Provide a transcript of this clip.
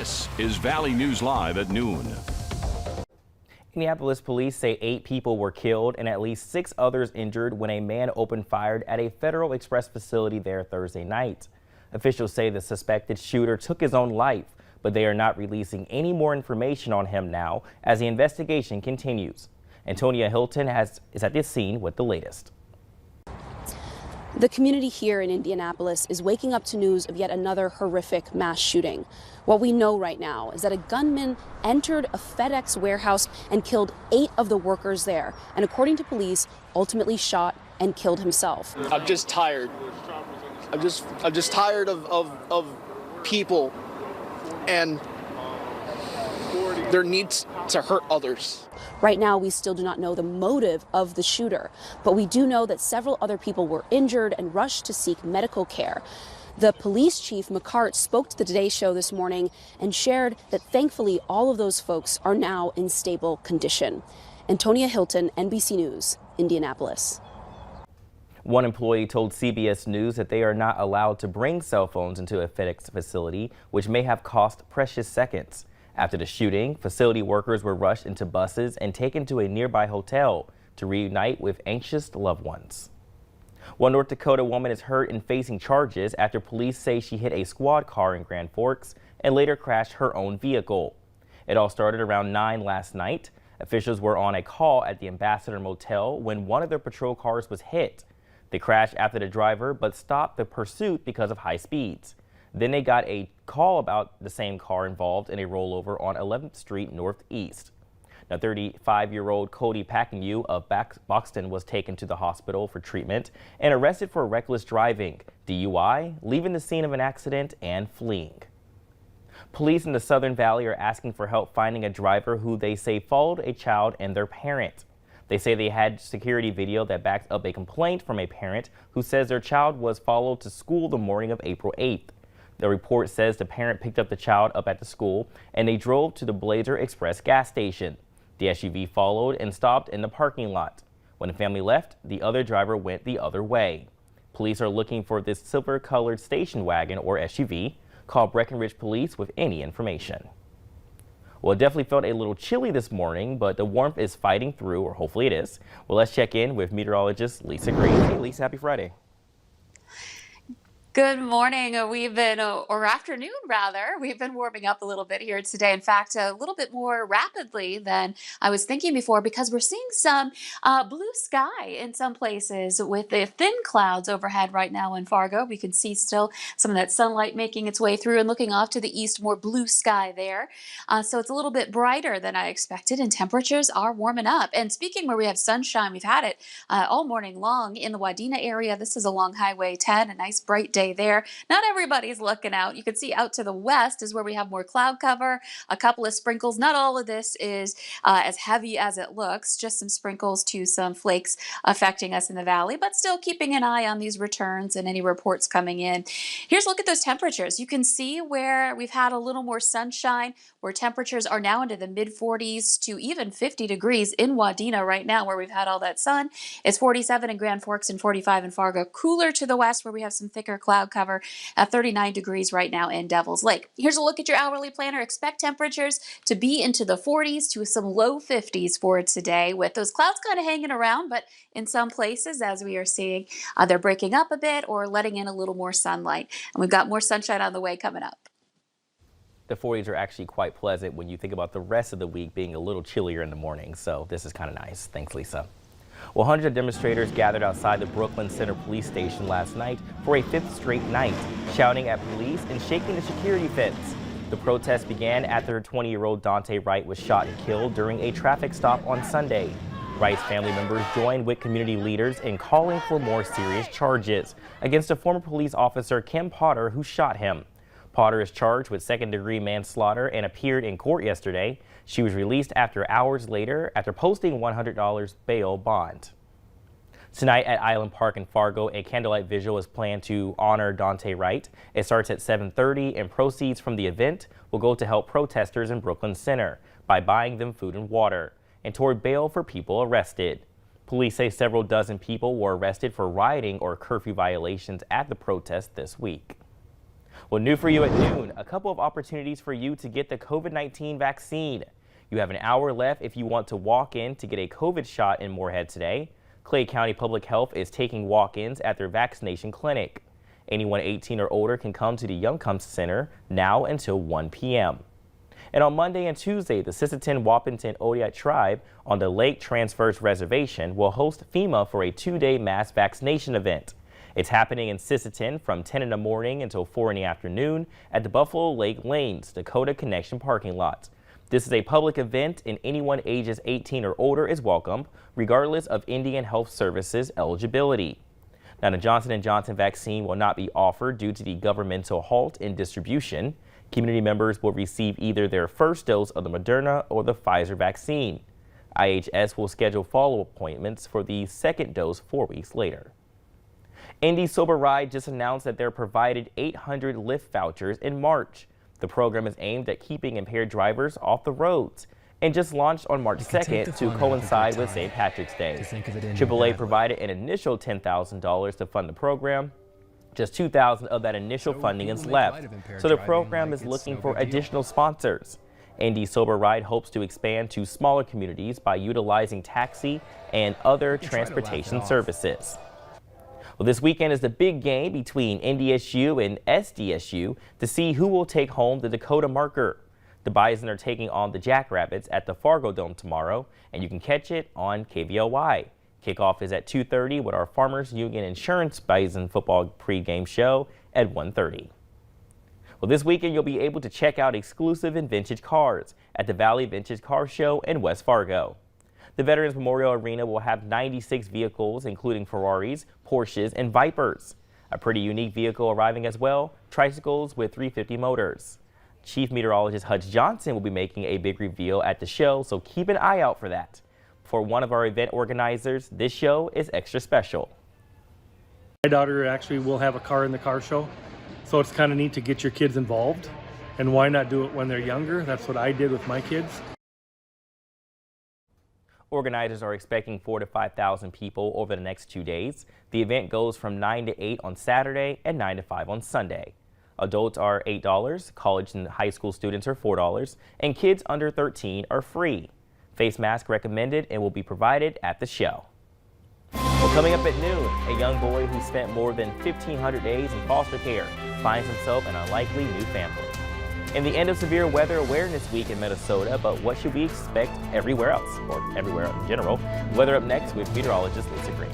This is Valley News Live at noon. Indianapolis police say 8 people were killed and at least 6 others injured when a man opened fire at a Federal Express facility there Thursday night. Officials say the suspected shooter took his own life, but they are not releasing any more information on him now as the investigation continues. Antonia Hilton is at this scene with the latest. The community here in Indianapolis is waking up to news of yet another horrific mass shooting. What we know right now is that a gunman entered a FedEx warehouse and killed 8 of the workers there, and according to police, ultimately shot and killed himself. I'm just tired. I'm just tired of people and their needs to hurt others. Right now, we still do not know the motive of the shooter, but we do know that several other people were injured and rushed to seek medical care. The police chief, McCart, spoke to the Today Show this morning and shared that thankfully all of those folks are now in stable condition. Antonia Hilton, NBC News, Indianapolis. One employee told CBS News that they are not allowed to bring cell phones into a FedEx facility, which may have cost precious seconds. After the shooting, facility workers were rushed into buses and taken to a nearby hotel to reunite with anxious loved ones. One North Dakota woman is hurt and facing charges after police say she hit a squad car in Grand Forks and later crashed her own vehicle. It all started around 9 last night. Officials were on a call at the Ambassador Motel when one of their patrol cars was hit. They crashed after the driver but stopped the pursuit because of high speeds. Then they got a call about the same car involved in a rollover on 11th Street Northeast. Now, 35-year-old Cody Packenyu of Boxton was taken to the hospital for treatment and arrested for reckless driving, DUI, leaving the scene of an accident, and fleeing. Police in the Southern Valley are asking for help finding a driver who they say followed a child and their parent. They say they had security video that backs up a complaint from a parent who says their child was followed to school the morning of April 8th. The report says the parent picked up the child up at the school and they drove to the Blazer Express gas station. The SUV followed and stopped in the parking lot. When the family left, the other driver went the other way. Police are looking for this silver-colored station wagon or SUV. Call Breckenridge Police with any information. Well, it definitely felt a little chilly this morning, but the warmth is fighting through, or hopefully it is. Well, let's check in with meteorologist Lisa Green. Hey, Lisa, happy Friday. Good morning. Or afternoon rather, we've been warming up a little bit here today. In fact, a little bit more rapidly than I was thinking before because we're seeing some blue sky in some places with the thin clouds overhead right now in Fargo. We can see still some of that sunlight making its way through and looking off to the east, more blue sky there. So it's a little bit brighter than I expected and temperatures are warming up. And speaking where we have sunshine, we've had it all morning long in the Wadena area. This is along Highway 10, a nice bright day there. Not everybody's looking out. You can see out to the west is where we have more cloud cover, a couple of sprinkles. Not all of this is as heavy as it looks, just some sprinkles to some flakes affecting us in the valley, but still keeping an eye on these returns and any reports coming in. Here's a look at those temperatures. You can see where we've had a little more sunshine, where temperatures are now into the mid 40s to even 50 degrees in Wadena right now, where we've had all that sun. It's 47 in Grand Forks and 45 in Fargo. Cooler to the west where we have some thicker cloud cover at 39 degrees right now in Devil's Lake. Here's a look at your hourly planner. Expect temperatures to be into the 40s to some low 50s for today, with those clouds kind of hanging around, but in some places, as we are seeing, they're breaking up a bit or letting in a little more sunlight. And we've got more sunshine on the way coming up. The 40s are actually quite pleasant when you think about the rest of the week being a little chillier in the morning, so this is kind of nice. Thanks, Lisa. Well, hundreds of demonstrators gathered outside the Brooklyn Center police station last night for a 5th straight night, shouting at police and shaking the security fence. The protest began after 20-year-old Dante Wright was shot and killed during a traffic stop on Sunday. Wright's family members joined with community leaders in calling for more serious charges against a former police officer, Kim Potter, who shot him. Potter is charged with second-degree manslaughter and appeared in court yesterday. She was released hours later after posting $100 bail bond. Tonight at Island Park in Fargo, a candlelight vigil is planned to honor Dante Wright. It starts at 7:30 and proceeds from the event will go to help protesters in Brooklyn Center by buying them food and water and toward bail for people arrested. Police say several dozen people were arrested for rioting or curfew violations at the protest this week. Well, new for you at noon, a couple of opportunities for you to get the COVID-19 vaccine. You have an hour left if you want to walk in to get a COVID shot in Moorhead today. Clay County Public Health is taking walk-ins at their vaccination clinic. Anyone 18 or older can come to the Young Comes Center now until 1 p.m. And on Monday and Tuesday, the Sisseton-Wahpeton Odiak Tribe on the Lake Transverse Reservation will host FEMA for a 2-day mass vaccination event. It's happening in Sisseton from 10 in the morning until 4 in the afternoon at the Buffalo Lake Lanes Dakota Connection parking lot. This is a public event and anyone ages 18 or older is welcome, regardless of Indian Health Services eligibility. Now, the Johnson & Johnson vaccine will not be offered due to the governmental halt in distribution. Community members will receive either their first dose of the Moderna or the Pfizer vaccine. IHS will schedule follow-up appointments for the second dose 4 weeks later. Indy Sober Ride just announced that they're provided 800 Lyft vouchers in March. The program is aimed at keeping impaired drivers off the roads and just launched on March 2nd to coincide with St. Patrick's Day. AAA provided an initial $10,000 to fund the program. Just $2,000 of that initial funding is left, so the program is looking for additional sponsors. Indy Sober Ride hopes to expand to smaller communities by utilizing taxi and other transportation services. Well, this weekend is the big game between NDSU and SDSU to see who will take home the Dakota Marker. The Bison are taking on the Jackrabbits at the Fargo Dome tomorrow, and you can catch it on KVLY. Kickoff is at 2:30 with our Farmers Union Insurance Bison football pregame show at 1:30. Well, this weekend you'll be able to check out exclusive and vintage cars at the Valley Vintage Car Show in West Fargo. The Veterans Memorial Arena will have 96 vehicles, including Ferraris, Porsches, and Vipers. A pretty unique vehicle arriving as well, tricycles with 350 motors. Chief Meteorologist Hutch Johnson will be making a big reveal at the show, so keep an eye out for that. For one of our event organizers, this show is extra special. My daughter actually will have a car in the car show, so it's kind of neat to get your kids involved. And why not do it when they're younger? That's what I did with my kids. Organizers are expecting 4,000 to 5,000 people over the next 2 days. The event goes from 9 to 8 on Saturday and 9 to 5 on Sunday. Adults are $8, college and high school students are $4, and kids under 13 are free. Face mask recommended and will be provided at the show. Well, coming up at noon, a young boy who spent more than 1,500 days in foster care finds himself an unlikely new family. And the end of Severe Weather Awareness Week in Minnesota, but what should we expect everywhere else, or everywhere in general? Weather up next with meteorologist Lisa Green.